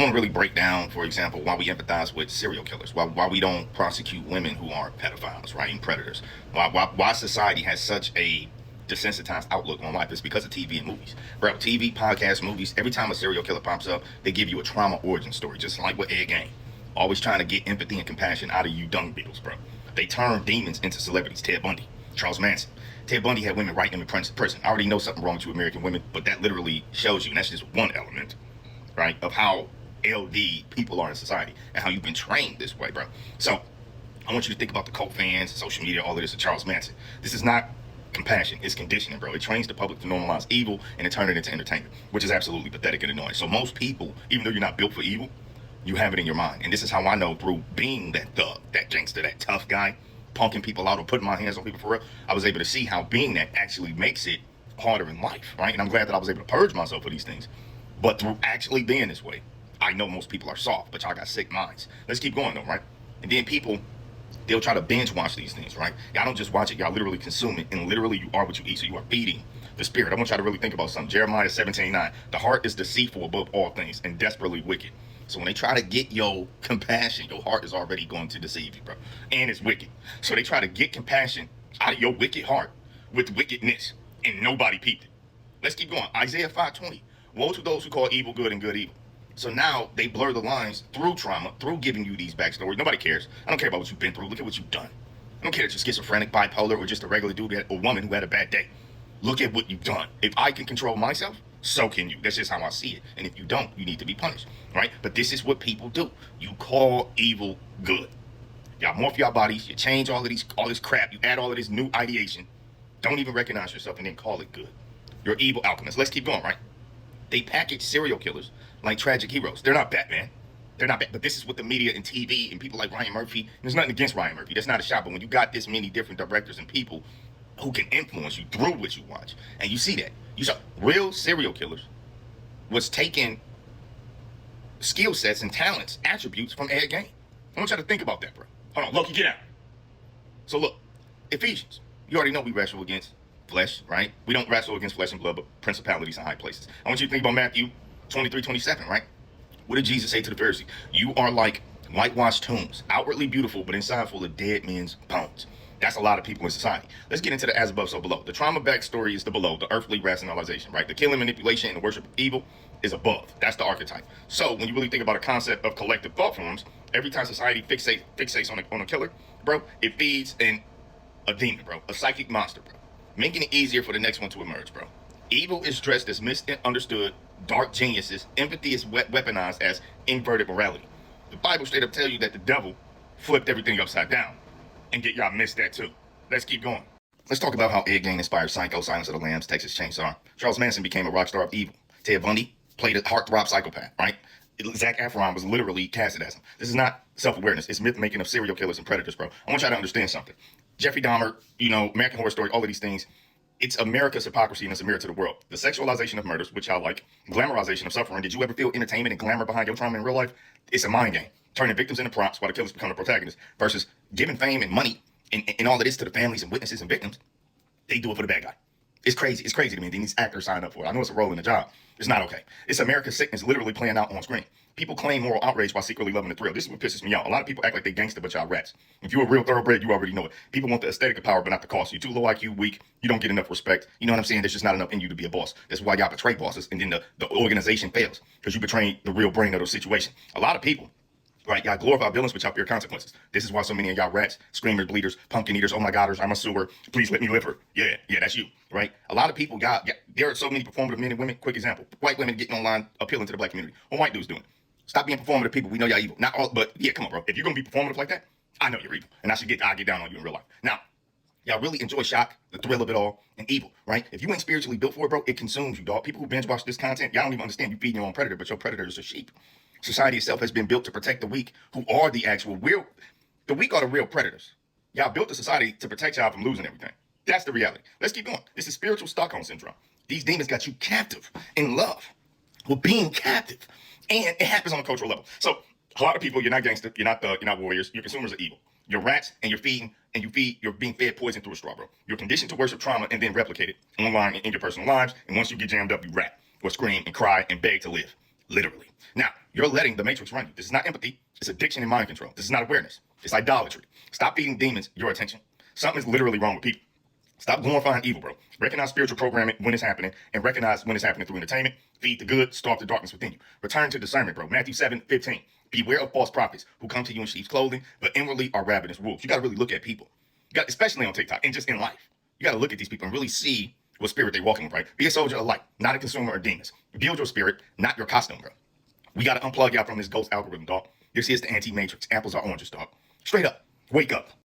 want to really break down, for example, why we empathize with serial killers, why we don't prosecute women who are pedophiles, right, and predators, why society has such a desensitized outlook on life. It's because of TV and movies, bro. TV, podcasts, movies. Every time a serial killer pops up, they give you a trauma origin story, just like with Ed Gein. Always trying to get empathy and compassion out of you dung beetles, bro. They turn demons into celebrities. Ted Bundy, Charles Manson. Ted Bundy had women right in the prison. I already know something wrong with you American women, but that literally shows you, and that's just one element, right, of how LD people are in society and how you've been trained this way, bro. So I want you to think about the cult fans, social media, all of this, of Charles Manson. This is not compassion, it's conditioning, bro. It trains the public to normalize evil and to turn it into entertainment, which is absolutely pathetic and annoying. So most people, even though you're not built for evil, you have it in your mind. And this is how I know, through being that thug, that gangster, that tough guy, punking people out or putting my hands on people for real, I was able to see how being that actually makes it harder in life, right? And I'm glad that I was able to purge myself of these things. But through actually being this way, I know most people are soft, but y'all got sick minds. Let's keep going though, right? And then people, they'll try to binge watch these things, right? Y'all don't just watch it, y'all literally consume it, and literally you are what you eat, so you are feeding the spirit. I want y'all to really think about something. Jeremiah 17:9. The heart is deceitful above all things and desperately wicked. So when they try to get your compassion, your heart is already going to deceive you, bro. And it's wicked. So they try to get compassion out of your wicked heart with wickedness, and nobody peeped it. Let's keep going. Isaiah 5:20. Woe to those who call evil good and good evil. So now they blur the lines through trauma, through giving you these backstories. Nobody cares. I don't care about what you've been through. Look at what you've done. I don't care if you're schizophrenic, bipolar, or just a regular dude or woman who had a bad day. Look at what you've done. If I can control myself, so can you. That's just how I see it. And if you don't, you need to be punished, right? But this is what people do. You call evil good. Y'all morph your bodies. You change all this crap. You add all of this new ideation. Don't even recognize yourself and then call it good. You're evil alchemists. Let's keep going, right? They package serial killers like tragic heroes. They're not Batman. They're not bad, but this is what the media and TV and people like Ryan Murphy, and there's nothing against Ryan Murphy. That's not a shot, but when you got this many different directors and people who can influence you through what you watch, and you see that. You saw real serial killers was taking skill sets and talents, attributes from Ed Gein. I want y'all to think about that, bro. Hold on, Loki, get out. So look, Ephesians. You already know we wrestle against flesh, right? We don't wrestle against flesh and blood, but principalities in high places. I want you to think about Matthew 23:27, right? What did Jesus say to the Pharisees? You are like whitewashed tombs, outwardly beautiful, but inside full of dead men's bones. That's a lot of people in society. Let's get into the as above, so below. The trauma backstory is the below, the earthly rationalization, right? The killing, manipulation, and the worship of evil is above. That's the archetype. So when you really think about a concept of collective thought forms, every time society fixates on a killer, bro, it feeds a demon, bro, a psychic monster, bro, making it easier for the next one to emerge, bro. Evil is dressed as misunderstood dark geniuses. Empathy is weaponized as inverted morality. The Bible straight up tell you that the devil flipped everything upside down. And get y'all missed that too. Let's keep going. Let's talk about how Ed Gein inspired Psycho, Silence of the Lambs, Texas Chainsaw. Charles Manson became a rock star of evil. Ted Bundy played a heartthrob psychopath, right? Zac Efron was literally casted as him. This is not self-awareness. It's myth-making of serial killers and predators, bro. I want y'all to understand something. Jeffrey Dahmer, American Horror Story, all of these things. It's America's hypocrisy and it's a mirror to the world. The sexualization of murders, which y'all like, glamorization of suffering. Did you ever feel entertainment and glamour behind your trauma in real life? It's a mind game. Turning victims into props while the killers become the protagonists versus giving fame and money and all of this to the families and witnesses and victims. They do it for the bad guy. It's crazy. It's crazy to me. These actors sign up for it. I know it's a role in the job. It's not okay. It's America's sickness literally playing out on screen. People claim moral outrage while secretly loving the thrill. This is what pisses me off. A lot of people act like they gangster, but y'all rats. If you're a real thoroughbred, you already know it. People want the aesthetic of power, but not the cost. You're too low IQ, weak. You don't get enough respect. You know what I'm saying? There's just not enough in you to be a boss. That's why y'all betray bosses, and then the organization fails because you betray the real brain of the situation. A lot of people, right, y'all glorify villains, but y'all fear consequences. This is why so many of y'all rats, screamers, bleeders, pumpkin eaters, oh my goders, I'm a sewer, please let me live her. Yeah, that's you, right? A lot of people there are so many performative men and women. Quick example, white women getting online appealing to the black community. What white dudes doing? Stop being performative people. We know y'all evil. Not all, but yeah, come on, bro. If you're gonna be performative like that, I know you're evil. And I'll get down on you in real life. Now, y'all really enjoy shock, the thrill of it all, and evil, right? If you ain't spiritually built for it, bro, it consumes you, dog. People who binge watch this content, y'all don't even understand you feeding your own predator, but your predators are sheep. Society itself has been built to protect the weak, who are the actual real. The weak are the real predators. Y'all built the society to protect y'all from losing everything. That's the reality. Let's keep going. This is spiritual Stockholm syndrome. These demons got you captive in love. We're being captive, and it happens on a cultural level. So a lot of people, you're not gangster, you're not warriors. Your consumers are evil. You're rats, and you're being fed poison through a straw, bro. You're conditioned to worship trauma and then replicate it online and in your personal lives. And once you get jammed up, you rap or scream and cry and beg to live. literally. Now, you're letting the matrix run you. This is not empathy. It's addiction and mind control. This is not awareness. It's idolatry. Stop feeding demons your attention. Something is literally wrong with people. Stop glorifying evil, bro. Recognize spiritual programming when it's happening, and recognize when it's happening through entertainment. Feed the good, starve the darkness within you. Return to discernment, bro. Matthew 7:15. Beware of false prophets who come to you in sheep's clothing, but inwardly are ravenous wolves. You got to really look at people. You got, especially on TikTok and just in life. You got to look at these people and really see what spirit they're walking in, right? Be a soldier of light, not a consumer of demons. Build your spirit, not your costume, bro. We got to unplug y'all from this ghost algorithm, dog. This is the Anti-Matrix. Apples are oranges, dog. Straight up. Wake up.